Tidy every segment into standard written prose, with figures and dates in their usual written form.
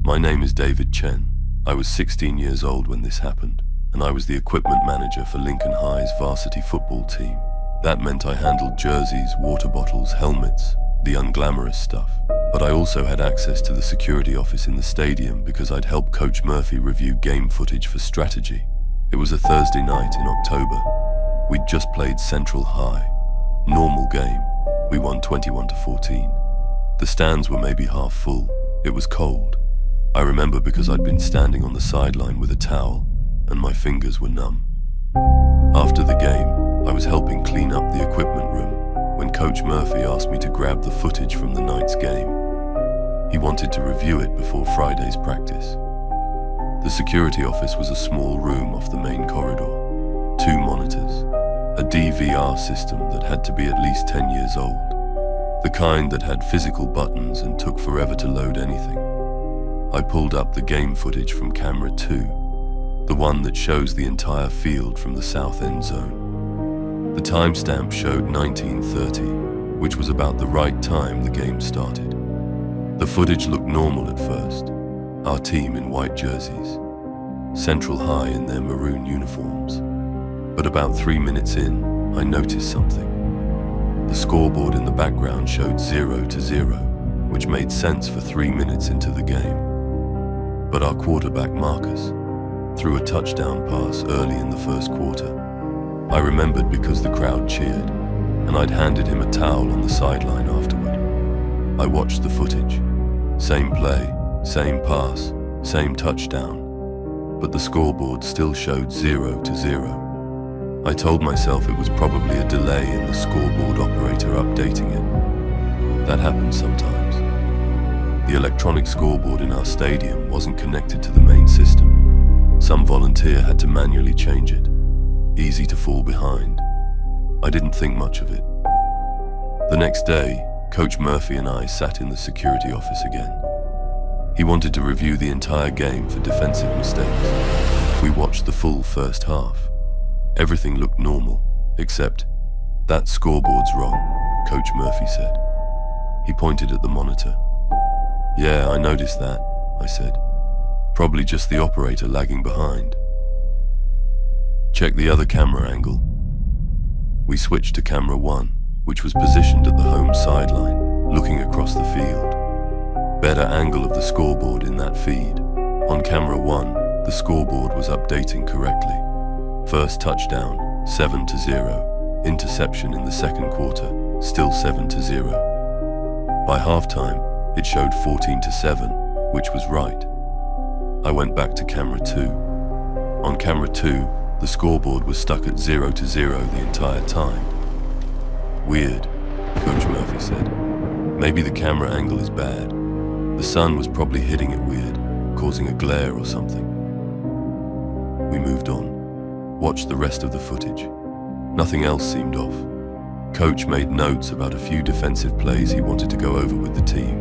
My name is David Chen. I was 16 years old when this happened, and I was the equipment manager for Lincoln High's varsity football team. That meant I handled jerseys, water bottles, helmets, the unglamorous stuff. But I also had access to the security office in the stadium because I'd helped Coach Murphy review game footage for strategy. It was a Thursday night in October. We'd just played Central High. Normal game. We won 21-14. The stands were maybe half full. It was cold. I remember because I'd been standing on the sideline with a towel, and my fingers were numb. After the game, I was helping clean up the equipment room when Coach Murphy asked me to grab the footage from the night's game. He wanted to review it before Friday's practice. The security office was a small room off the main corridor. 2 monitors, a DVR system that had to be at least 10 years old, the kind that had physical buttons and took forever to load anything. I pulled up the game footage from camera 2, the one that shows the entire field from the south end zone. The timestamp showed 19:30, which was about the right time the game started. The footage looked normal at first. Our team in white jerseys, Central High in their maroon uniforms. But about 3 minutes in, I noticed something. The scoreboard in the background showed 0-0, which made sense for 3 minutes into the game. But our quarterback, Marcus, threw a touchdown pass early in the first quarter. I remembered because the crowd cheered, and I'd handed him a towel on the sideline afterward. I watched the footage. Same play, same pass, same touchdown, but the scoreboard still showed 0-0. I told myself it was probably a delay in the scoreboard operator updating it. That happens sometimes. The electronic scoreboard in our stadium wasn't connected to the main system. Some volunteer had to manually change it. Easy to fall behind. I didn't think much of it. The next day, Coach Murphy and I sat in the security office again. He wanted to review the entire game for defensive mistakes. We watched the full first half. Everything looked normal, except, "That scoreboard's wrong," Coach Murphy said. He pointed at the monitor. "Yeah, I noticed that," I said. "Probably just the operator lagging behind." "Check the other camera angle." We switched to camera 1, which was positioned at the home sideline, looking across the field. Better angle of the scoreboard in that feed. On camera 1, the scoreboard was updating correctly. First touchdown, 7-0. Interception in the second quarter, still 7-0. By halftime, it showed 14-7, which was right. I went back to camera 2. On camera 2, the scoreboard was stuck at 0-0 the entire time. "Weird," Coach Murphy said. "Maybe the camera angle is bad. The sun was probably hitting it weird, causing a glare or something." We moved on. Watched the rest of the footage. Nothing else seemed off. Coach made notes about a few defensive plays he wanted to go over with the team.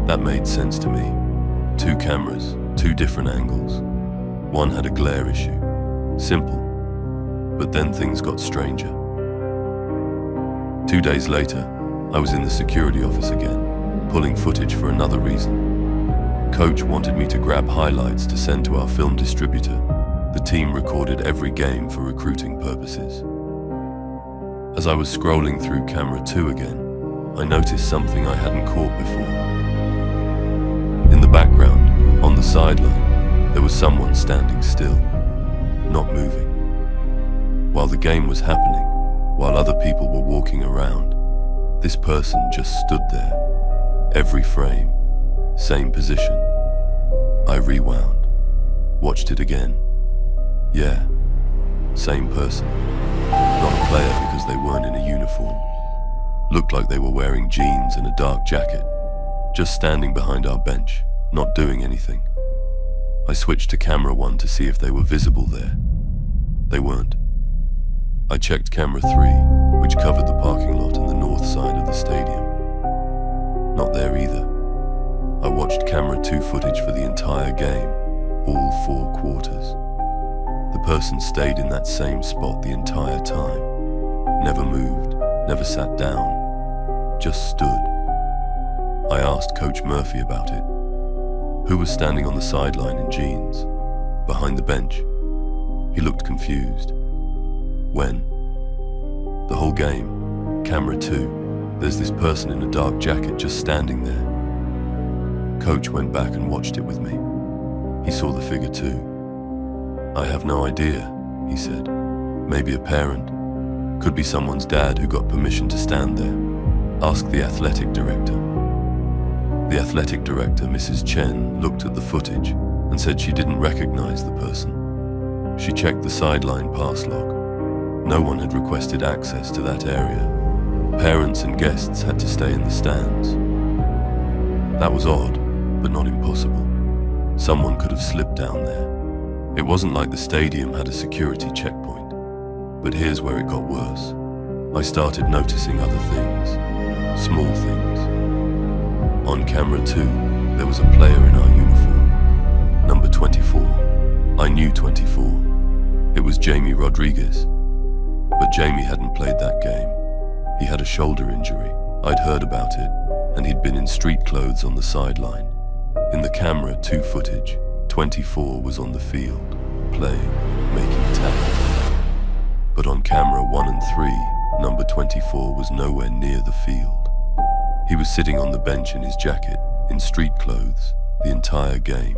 That made sense to me. 2 cameras, 2 different angles. One had a glare issue. Simple. But then things got stranger. 2 days later, I was in the security office again, pulling footage for another reason. Coach wanted me to grab highlights to send to our film distributor. The team recorded every game for recruiting purposes. As I was scrolling through camera 2 again, I noticed something I hadn't caught before. In the background, on the sideline, there was someone standing still, not moving. While the game was happening, while other people were walking around, this person just stood there. Every frame, same position. I rewound, watched it again. Yeah, same person. Not a player because they weren't in a uniform. Looked like they were wearing jeans and a dark jacket, just standing behind our bench, not doing anything. I switched to camera 1 to see if they were visible there. They weren't. I checked camera 3, which covered the parking lot and the north side of the stadium. Not there either. I watched camera 2 footage for the entire game, all 4 quarters. The person stayed in that same spot the entire time. Never moved, never sat down, just stood. I asked Coach Murphy about it. Who was standing on the sideline in jeans, behind the bench? He looked confused. When? The whole game. Camera 2. There's this person in a dark jacket just standing there. Coach went back and watched it with me. He saw the figure too. I have no idea, he said. Maybe a parent. Could be someone's dad who got permission to stand there. Ask the athletic director. The athletic director, Mrs. Chen, looked at the footage and said she didn't recognize the person. She checked the sideline pass log. No one had requested access to that area. Parents and guests had to stay in the stands. That was odd, but not impossible. Someone could have slipped down there. It wasn't like the stadium had a security checkpoint. But here's where it got worse. I started noticing other things, small things. On camera 2, there was a player in our uniform, number 24. I knew 24. It was Jamie Rodriguez. But Jamie hadn't played that game. He had a shoulder injury. I'd heard about it, and he'd been in street clothes on the sideline. In the camera 2 footage, 24 was on the field, playing, making tackles. But on camera 1 and 3, number 24 was nowhere near the field. He was sitting on the bench in his jacket, in street clothes, the entire game.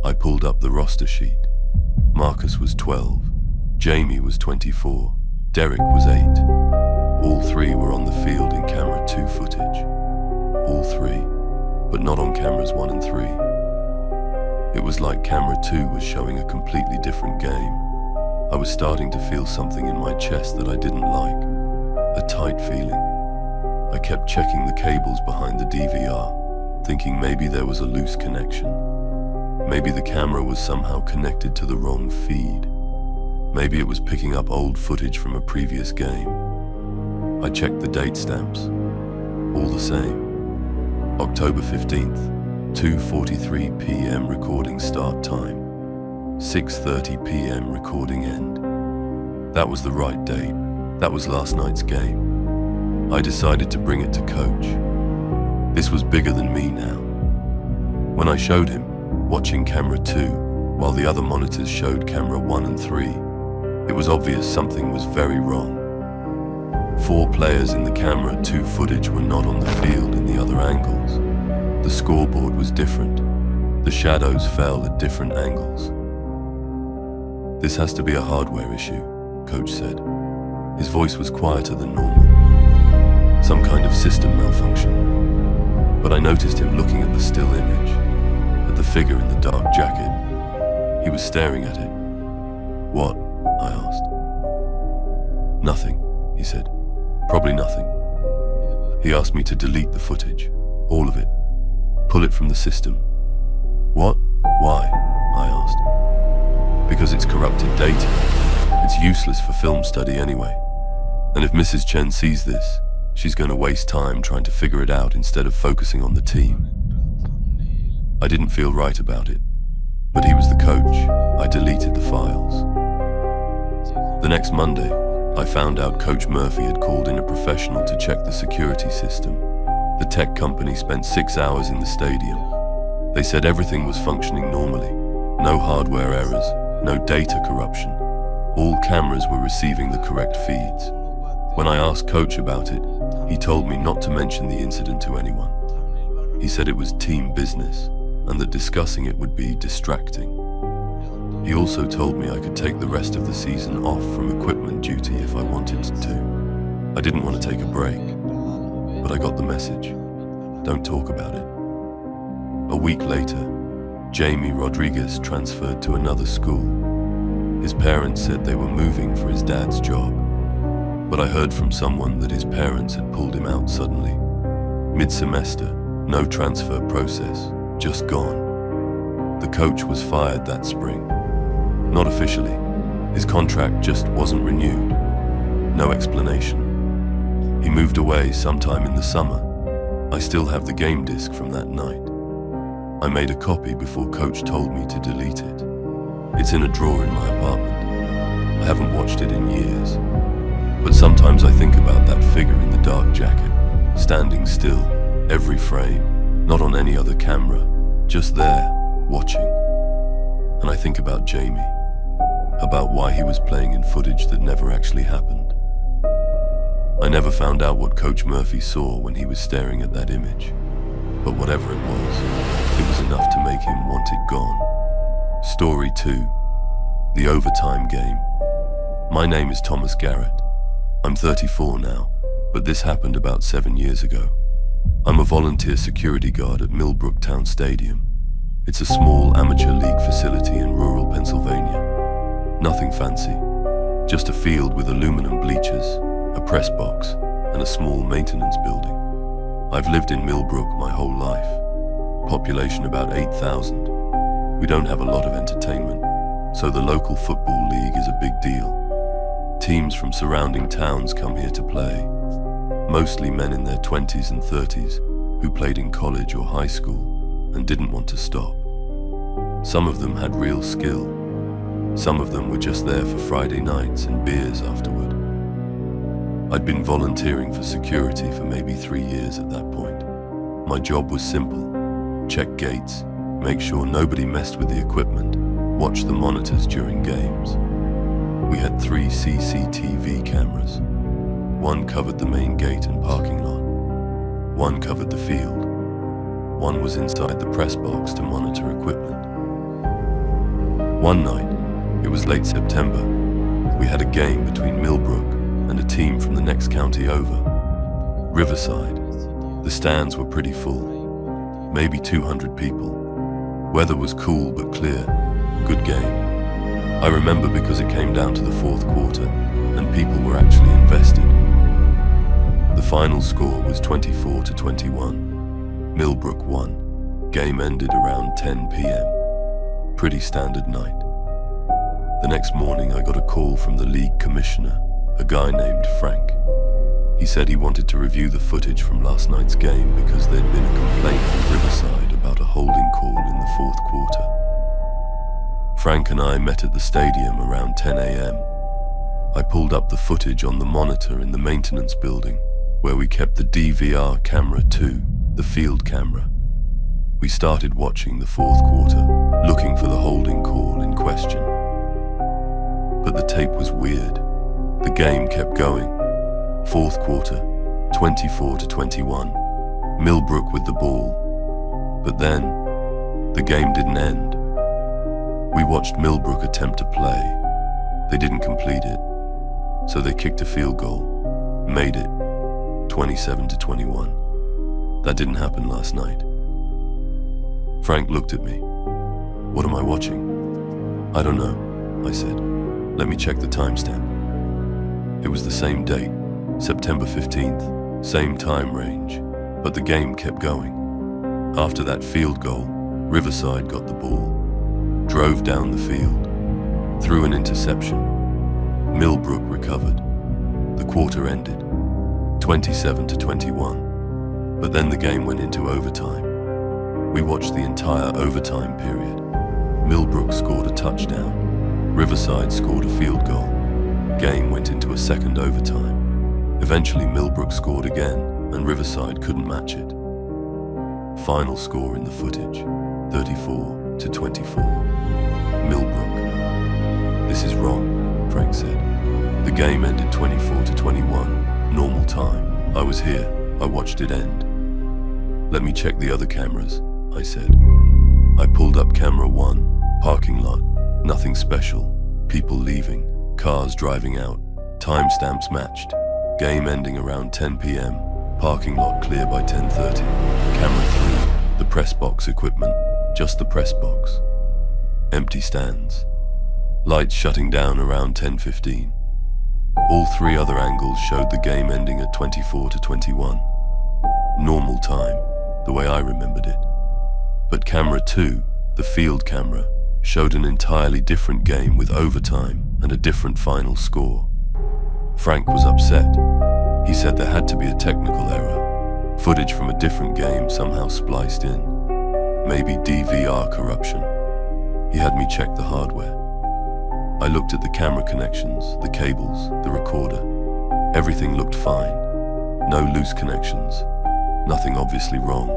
I pulled up the roster sheet. Marcus was 12, Jamie was 24, Derek was 8. All 3 were on the field in camera 2 footage. All 3, but not on cameras 1 and 3. It was like camera 2 was showing a completely different game. I was starting to feel something in my chest that I didn't like, a tight feeling. I kept checking the cables behind the DVR, thinking maybe there was a loose connection. Maybe the camera was somehow connected to the wrong feed. Maybe it was picking up old footage from a previous game. I checked the date stamps. All the same. October 15th, 2:43 p.m. recording start time, 6:30 p.m. recording end. That was the right date. That was last night's game. I decided to bring it to Coach. This was bigger than me now. When I showed him, watching camera 2, while the other monitors showed camera 1 and 3, it was obvious something was very wrong. 4 players in the camera 2 footage were not on the field in the other angles. The scoreboard was different. The shadows fell at different angles. This has to be a hardware issue, Coach said. His voice was quieter than normal. Some kind of system malfunction. But I noticed him looking at the still image, at the figure in the dark jacket. He was staring at it. What? I asked. Nothing, he said. Probably nothing. He asked me to delete the footage, all of it. Pull it from the system. What? Why? I asked. Because it's corrupted data. It's useless for film study anyway. And if Mrs. Chen sees this, she's going to waste time trying to figure it out instead of focusing on the team. I didn't feel right about it, but he was the coach. I deleted the files. The next Monday, I found out Coach Murphy had called in a professional to check the security system. The tech company spent 6 hours in the stadium. They said everything was functioning normally. No hardware errors, no data corruption. All cameras were receiving the correct feeds. When I asked Coach about it, he told me not to mention the incident to anyone. He said it was team business and that discussing it would be distracting. He also told me I could take the rest of the season off from equipment duty if I wanted to. I didn't want to take a break, but I got the message. Don't talk about it. A week later, Jamie Rodriguez transferred to another school. His parents said they were moving for his dad's job. But I heard from someone that his parents had pulled him out suddenly. Mid-semester, no transfer process, just gone. The coach was fired that spring. Not officially. His contract just wasn't renewed. No explanation. He moved away sometime in the summer. I still have the game disc from that night. I made a copy before Coach told me to delete it. It's in a drawer in my apartment. I haven't watched it in years. But sometimes I think about that figure in the dark jacket, standing still, every frame, not on any other camera, just there, watching. And I think about Jamie, about why he was playing in footage that never actually happened. I never found out what Coach Murphy saw when he was staring at that image, but whatever it was enough to make him want it gone. Story 2, the overtime game. My name is Thomas Garrett. I'm 34 now, but this happened about 7 years ago. I'm a volunteer security guard at Millbrook Town Stadium. It's a small amateur league facility in rural Pennsylvania. Nothing fancy, just a field with aluminum bleachers, a press box, and a small maintenance building. I've lived in Millbrook my whole life. Population about 8,000. We don't have a lot of entertainment, so the local football league is a big deal. Teams from surrounding towns come here to play. Mostly men in their 20s and 30s who played in college or high school and didn't want to stop. Some of them had real skill. Some of them were just there for Friday nights and beers afterward. I'd been volunteering for security for maybe 3 years at that point. My job was simple: check gates, make sure nobody messed with the equipment, watch the monitors during games. We had 3 CCTV cameras. One covered the main gate and parking lot. One covered the field. One was inside the press box to monitor equipment. One night, it was late September, we had a game between Millbrook and a team from the next county over, Riverside. The stands were pretty full, maybe 200 people. Weather was cool but clear. Good game. I remember because it came down to the fourth quarter and people were actually invested. The final score was 24-21. Millbrook won. Game ended around 10 p.m. Pretty standard night. The next morning I got a call from the league commissioner, a guy named Frank. He said he wanted to review the footage from last night's game because there'd been a complaint from Riverside about a holding call in the fourth quarter. Frank and I met at the stadium around 10 a.m. I pulled up the footage on the monitor in the maintenance building, where we kept the DVR camera too, the field camera. We started watching the fourth quarter, looking for the holding call in question. But the tape was weird. The game kept going. Fourth quarter, 24-21. Millbrook with the ball. But then, the game didn't end. We watched Millbrook attempt to play. They didn't complete it, so they kicked a field goal, made it, 27-21. That didn't happen last night. Frank looked at me. What am I watching? I don't know, I said. Let me check the timestamp. It was the same date, September 15th, same time range, but the game kept going. After that field goal, Riverside got the ball, drove down the field, threw an interception. Millbrook recovered. The quarter ended, 27-21, but then the game went into overtime. We watched the entire overtime period. Millbrook scored a touchdown. Riverside scored a field goal. Game went into a second overtime. Eventually Millbrook scored again, and Riverside couldn't match it. Final score in the footage, 34-24. Millbrook. This is wrong, Frank said. The game ended 24-21, normal time. I was here, I watched it end. Let me check the other cameras, I said. I pulled up camera 1, parking lot, nothing special, people leaving, cars driving out, timestamps matched, game ending around 10 p.m, parking lot clear by 10:30. Camera 3, the press box equipment, just the press box. Empty stands. Lights shutting down around 10:15. All 3 other angles showed the game ending at 24-21. Normal time, the way I remembered it. But camera 2, the field camera, showed an entirely different game with overtime and a different final score. Frank was upset. He said there had to be a technical error. Footage from a different game somehow spliced in. Maybe DVR corruption. He had me check the hardware. I looked at the camera connections, the cables, the recorder. Everything looked fine. No loose connections. Nothing obviously wrong.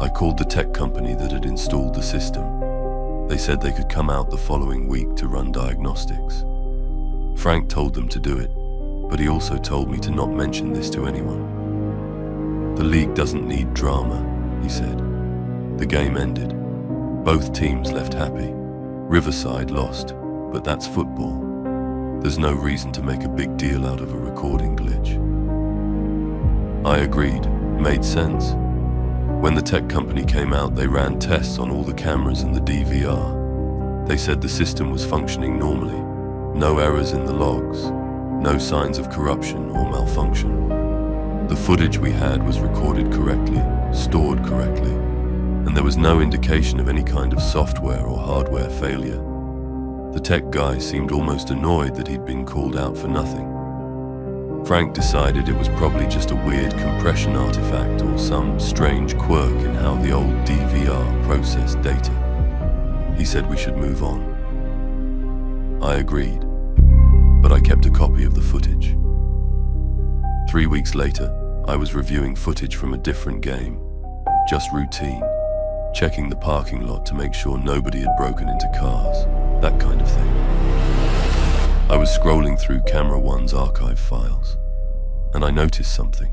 I called the tech company that had installed the system. They said they could come out the following week to run diagnostics. Frank told them to do it, but he also told me to not mention this to anyone. The league doesn't need drama, he said. The game ended. Both teams left happy. Riverside lost, but that's football. There's no reason to make a big deal out of a recording glitch. I agreed. Made sense. When the tech company came out, they ran tests on all the cameras and the DVR. They said the system was functioning normally. No errors in the logs. No signs of corruption or malfunction. The footage we had was recorded correctly, stored correctly, and there was no indication of any kind of software or hardware failure. The tech guy seemed almost annoyed that he'd been called out for nothing. Frank decided it was probably just a weird compression artifact or some strange quirk in how the old DVR processed data. He said we should move on. I agreed, but I kept a copy of the footage. 3 weeks later, I was reviewing footage from a different game, just routine, checking the parking lot to make sure nobody had broken into cars, that kind of thing. I was scrolling through Camera One's archive files, and I noticed something.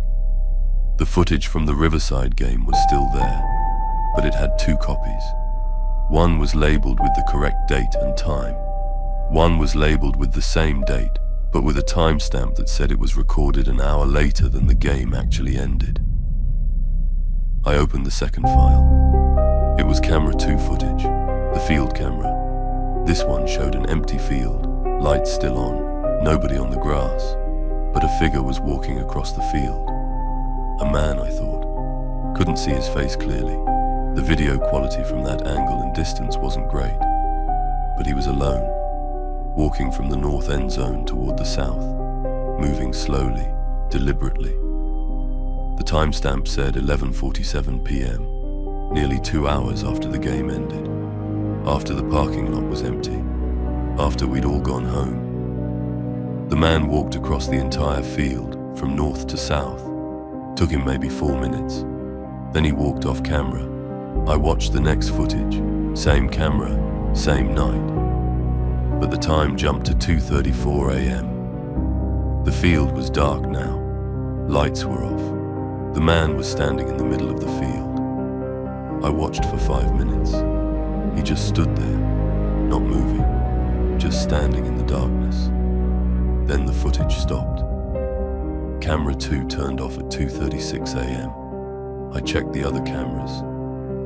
The footage from the Riverside game was still there, but it had 2 copies. One was labeled with the correct date and time. One was labeled with the same date, but with a timestamp that said it was recorded an hour later than the game actually ended. I opened the second file. It was Camera 2 footage, the field camera. This one showed an empty field, lights still on, nobody on the grass, but a figure was walking across the field. A man, I thought. Couldn't see his face clearly. The video quality from that angle and distance wasn't great, but he was alone, walking from the north end zone toward the south, moving slowly, deliberately. The timestamp said 11:47 p.m., nearly 2 hours after the game ended, after the parking lot was empty, after we'd all gone home. The man walked across the entire field, from north to south. Took him maybe 4 minutes. Then he walked off camera. I watched the next footage, same camera, same night. But the time jumped to 2:34 a.m. The field was dark now. Lights were off. The man was standing in the middle of the field. I watched for 5 minutes. He just stood there, not moving, just standing in the darkness. Then the footage stopped. Camera 2 turned off at 2:36 a.m. I checked the other cameras.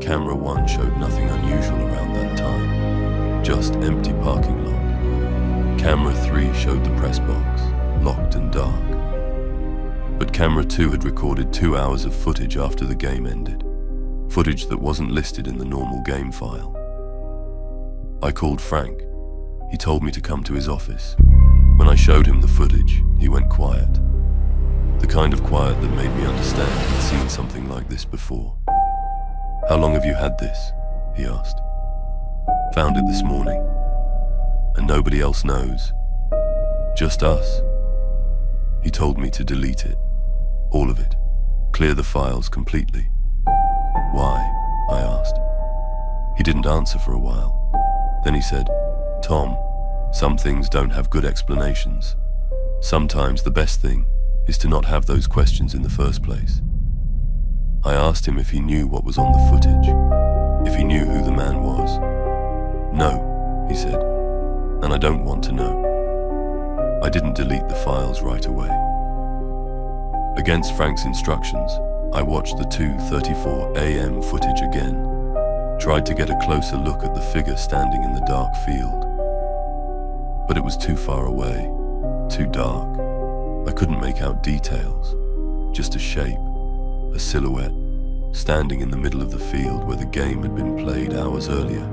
Camera 1 showed nothing unusual around that time, just empty parking lot. Camera 3 showed the press box, locked and dark. But Camera 2 had recorded 2 hours of footage after the game ended, footage that wasn't listed in the normal game file. I called Frank. He told me to come to his office. When I showed him the footage, he went quiet. The kind of quiet that made me understand he'd seen something like this before. "How long have you had this?" he asked. "Found it this morning. And nobody else knows. Just us." He told me to delete it. All of it. Clear the files completely. "Why?" I asked. He didn't answer for a while. Then he said, "Tom, some things don't have good explanations. Sometimes the best thing is to not have those questions in the first place." I asked him if he knew what was on the footage, if he knew who the man was. "No," he said, "and I don't want to know." I didn't delete the files right away. Against Frank's instructions, I watched the 2:34 a.m. footage again, tried to get a closer look at the figure standing in the dark field. But it was too far away, too dark. I couldn't make out details, just a shape, a silhouette, standing in the middle of the field where the game had been played hours earlier.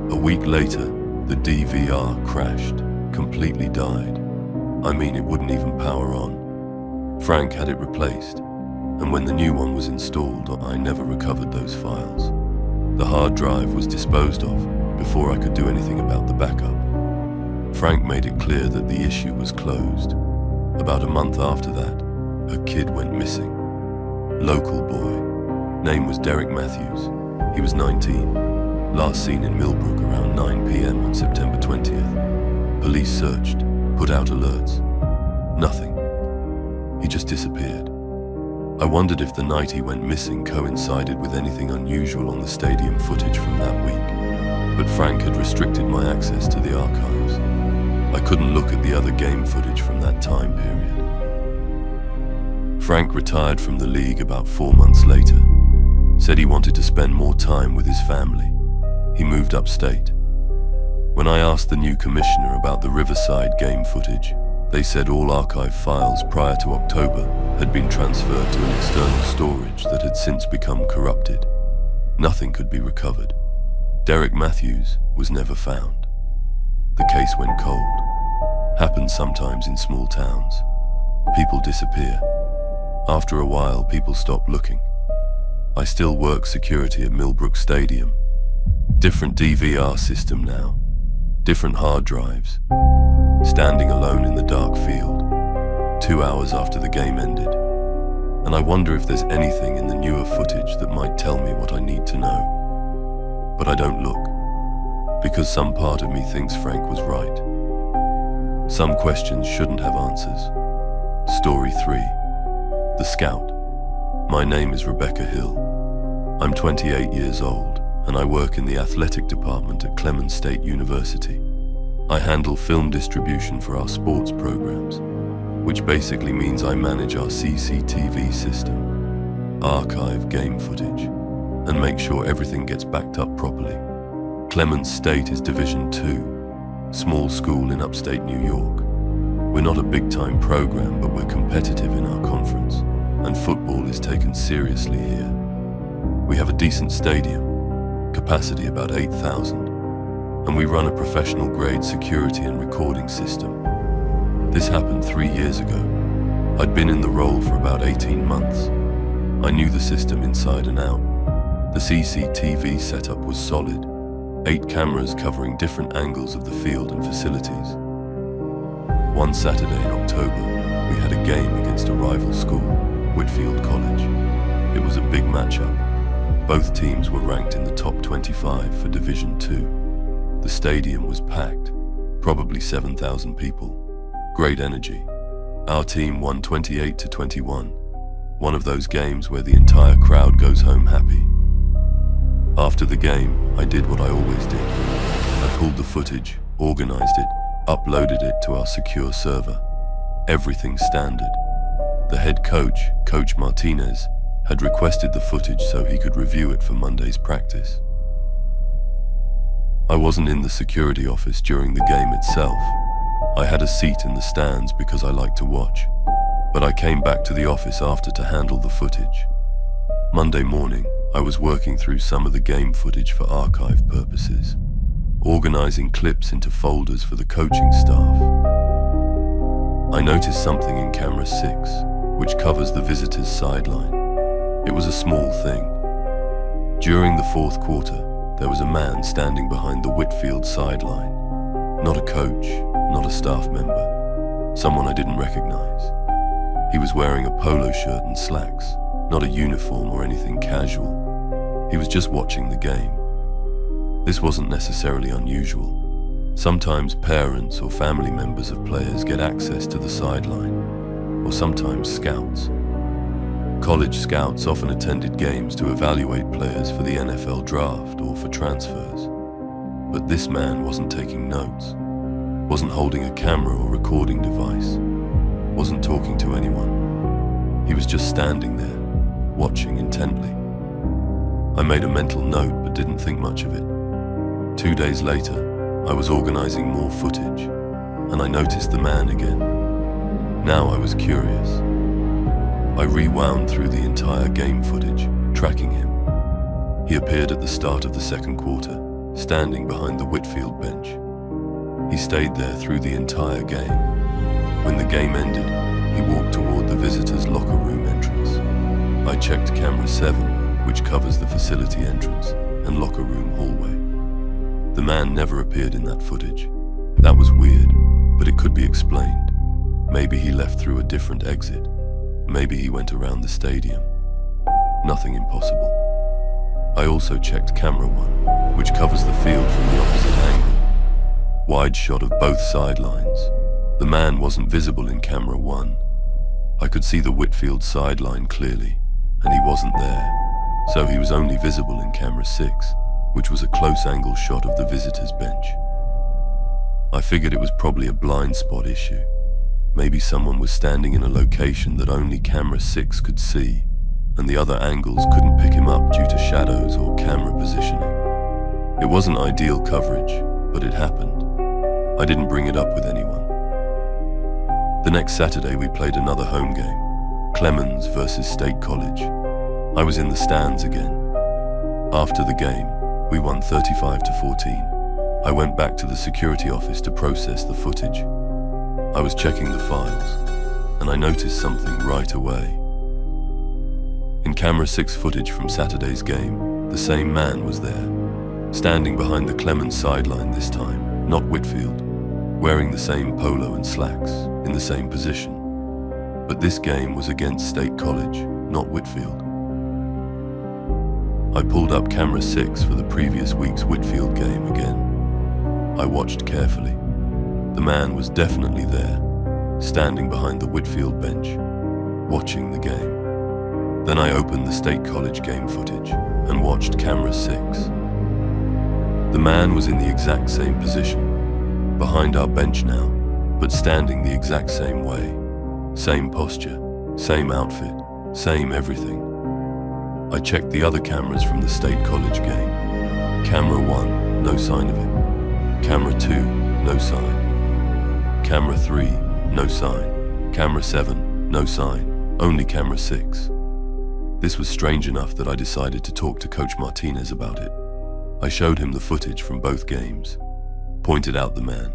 A week later, the DVR crashed, completely died. I mean, it wouldn't even power on. Frank had it replaced, and when the new one was installed, I never recovered those files. The hard drive was disposed of before I could do anything about the backup. Frank made it clear that the issue was closed. About a month after that, a kid went missing. Local boy. Name was Derek Matthews. He was 19. Last seen in Millbrook around 9 p.m. on September 20th. Police searched, put out alerts. Nothing. He just disappeared. I wondered if the night he went missing coincided with anything unusual on the stadium footage from that week. But Frank had restricted my access to the archives. I couldn't look at the other game footage from that time period. Frank retired from the league about 4 months later. Said he wanted to spend more time with his family. He moved upstate. When I asked the new commissioner about the Riverside game footage, they said all archive files prior to October had been transferred to an external storage that had since become corrupted. Nothing could be recovered. Derek Matthews was never found. The case went cold. Happens sometimes in small towns. People disappear. After a while, people stop looking. I still work security at Millbrook Stadium. Different DVR system now. Different hard drives. Standing alone in the dark field, 2 hours after the game ended. And I wonder if there's anything in the newer footage that might tell me what I need to know. But I don't look, because some part of me thinks Frank was right. Some questions shouldn't have answers. Story 3. The Scout. My name is Rebecca Hill. I'm 28 years old, and I work in the athletic department at Clemens State University. I handle film distribution for our sports programs, which basically means I manage our CCTV system, archive game footage, and make sure everything gets backed up properly. Clemens State is Division 2, small school in upstate New York. We're not a big-time program, but we're competitive in our conference, and football is taken seriously here. We have a decent stadium, capacity about 8,000, and we run a professional-grade security and recording system. This happened 3 years ago. I'd been in the role for about 18 months. I knew the system inside and out. The CCTV setup was solid, 8 cameras covering different angles of the field and facilities. One Saturday in October, we had a game against a rival school, Whitfield College. It was a big matchup. Both teams were ranked in the top 25 for Division 2. The stadium was packed, probably 7,000 people. Great energy. Our team won 28-21, one of those games where the entire crowd goes home happy. After the game, I did what I always did. I pulled the footage, organized it, uploaded it to our secure server. Everything standard. The head coach, Coach Martinez, had requested the footage so he could review it for Monday's practice. I wasn't in the security office during the game itself. I had a seat in the stands because I like to watch, but I came back to the office after to handle the footage. Monday morning, I was working through some of the game footage for archive purposes, organizing clips into folders for the coaching staff. I noticed something in camera 6, which covers the visitors' sideline. It was a small thing. During the fourth quarter, there was a man standing behind the Whitfield sideline. Not a coach, not a staff member, someone I didn't recognize. He was wearing a polo shirt and slacks, not a uniform or anything casual. He was just watching the game. This wasn't necessarily unusual. Sometimes parents or family members of players get access to the sideline, or sometimes scouts. College scouts often attended games to evaluate players for the NFL draft or for transfers. But this man wasn't taking notes, wasn't holding a camera or recording device, wasn't talking to anyone. He was just standing there, watching intently. I made a mental note but didn't think much of it. 2 days later, I was organizing more footage, and I noticed the man again. Now I was curious. I rewound through the entire game footage, tracking him. He appeared at the start of the second quarter, standing behind the Whitfield bench. He stayed there through the entire game. When the game ended, he walked toward the visitors' locker room entrance. I checked camera 7, which covers the facility entrance and locker room hallway. The man never appeared in that footage. That was weird, but it could be explained. Maybe he left through a different exit. Maybe he went around the stadium. Nothing impossible. I also checked camera 1, which covers the field from the opposite angle. Wide shot of both sidelines. The man wasn't visible in camera 1. I could see the Whitfield sideline clearly, and he wasn't there. So he was only visible in camera 6, which was a close-angle shot of the visitors' bench. I figured it was probably a blind spot issue. Maybe someone was standing in a location that only camera 6 could see, and the other angles couldn't pick him up due to shadows or camera positioning. It wasn't ideal coverage, but it happened. I didn't bring it up with anyone. The next Saturday we played another home game, Clemens versus State College. I was in the stands again. After the game, we won 35-14. I went back to the security office to process the footage. I was checking the files, and I noticed something right away. In camera 6 footage from Saturday's game, the same man was there, standing behind the Clemens sideline this time, not Whitfield, wearing the same polo and slacks, in the same position. But this game was against State College, not Whitfield. I pulled up camera 6 for the previous week's Whitfield game again. I watched carefully. The man was definitely there, standing behind the Whitfield bench, watching the game. Then I opened the State College game footage and watched camera 6. The man was in the exact same position, behind our bench now, but standing the exact same way. Same posture, same outfit, same everything. I checked the other cameras from the State College game. Camera 1, no sign of him. Camera 2, no sign. Camera 3, no sign. Camera 7, no sign. Only camera 6. This was strange enough that I decided to talk to Coach Martinez about it. I showed him the footage from both games, pointed out the man.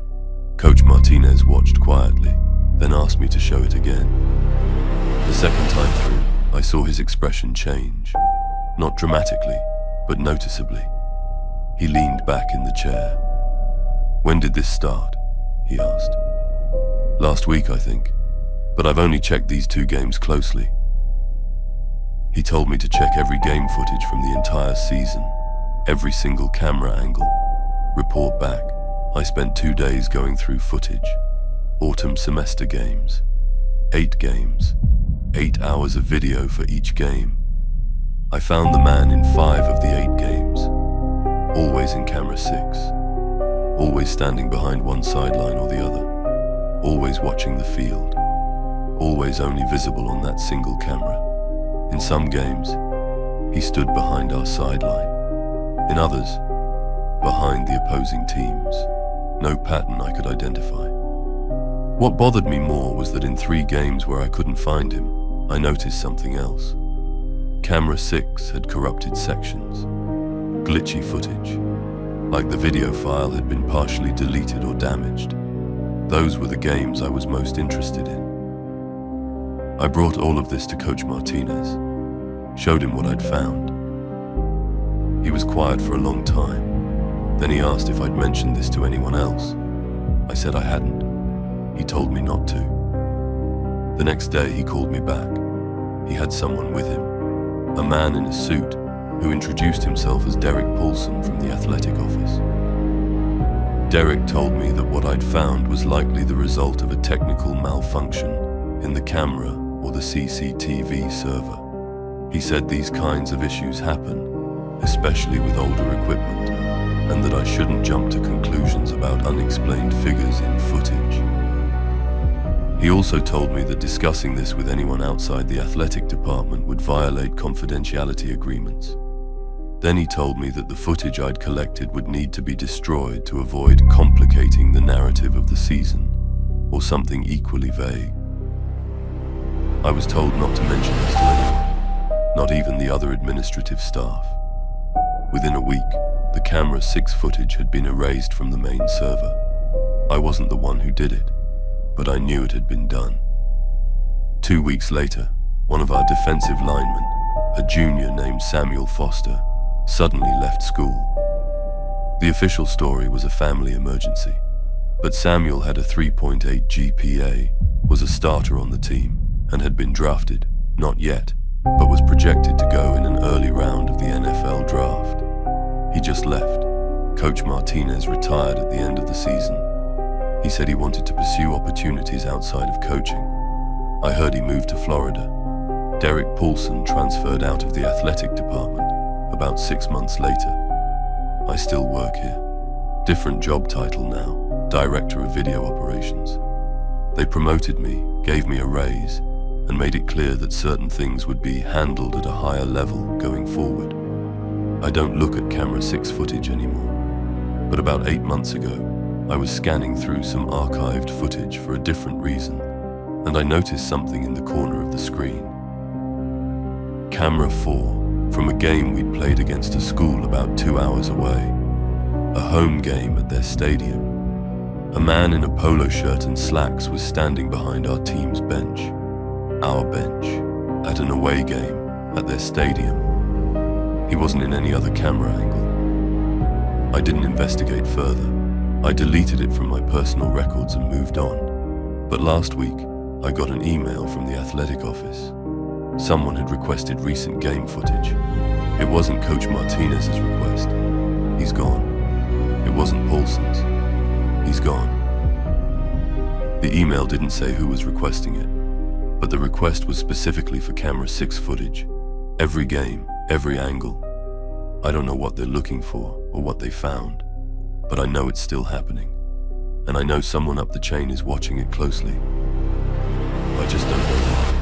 Coach Martinez watched quietly, then asked me to show it again. The second time through, I saw his expression change. Not dramatically, but noticeably. He leaned back in the chair. "When did this start?" he asked. "Last week, I think, but I've only checked these 2 games closely." He told me to check every game footage from the entire season, every single camera angle, report back. I spent 2 days going through footage. Autumn semester games. 8 games. 8 hours of video for each game. I found the man in 5 of the 8 games. Always in camera 6. Always standing behind one sideline or the other. Always watching the field. Always only visible on that single camera. In some games, he stood behind our sideline. In others, behind the opposing teams. No pattern I could identify. What bothered me more was that in 3 games where I couldn't find him, I noticed something else. Camera 6 had corrupted sections. Glitchy footage. Like the video file had been partially deleted or damaged. Those were the games I was most interested in. I brought all of this to Coach Martinez, showed him what I'd found. He was quiet for a long time. Then he asked if I'd mentioned this to anyone else. I said I hadn't. He told me not to. The next day he called me back. He had someone with him, a man in a suit who introduced himself as Derek Paulson from the athletic office. Derek told me that what I'd found was likely the result of a technical malfunction in the camera or the CCTV server. He said these kinds of issues happen, especially with older equipment, and that I shouldn't jump to conclusions about unexplained figures in footage. He also told me that discussing this with anyone outside the athletic department would violate confidentiality agreements. Then he told me that the footage I'd collected would need to be destroyed to avoid complicating the narrative of the season, or something equally vague. I was told not to mention this to anyone, not even the other administrative staff. Within a week, the camera 6 footage had been erased from the main server. I wasn't the one who did it, but I knew it had been done. 2 weeks later, one of our defensive linemen, a junior named Samuel Foster, suddenly left school. The official story was a family emergency, but Samuel had a 3.8 GPA, was a starter on the team, and had been drafted, not yet, but was projected to go in an early round of the NFL draft. He just left. Coach Martinez retired at the end of the season. He said he wanted to pursue opportunities outside of coaching. I heard he moved to Florida. Derek Paulson transferred out of the athletic department about 6 months later. I still work here. Different job title now, Director of Video Operations. They promoted me, gave me a raise, and made it clear that certain things would be handled at a higher level going forward. I don't look at camera 6 footage anymore. But about 8 months ago, I was scanning through some archived footage for a different reason, and I noticed something in the corner of the screen. Camera 4, from a game we'd played against a school about 2 hours away. A home game at their stadium. A man in a polo shirt and slacks was standing behind our team's bench. Our bench. At an away game, at their stadium. He wasn't in any other camera angle. I didn't investigate further. I deleted it from my personal records and moved on. But last week, I got an email from the athletic office. Someone had requested recent game footage. It wasn't Coach Martinez's request. He's gone. It wasn't Paulson's. He's gone. The email didn't say who was requesting it, but the request was specifically for camera 6 footage. Every game, every angle. I don't know what they're looking for or what they found, but I know it's still happening. And I know someone up the chain is watching it closely. I just don't know why.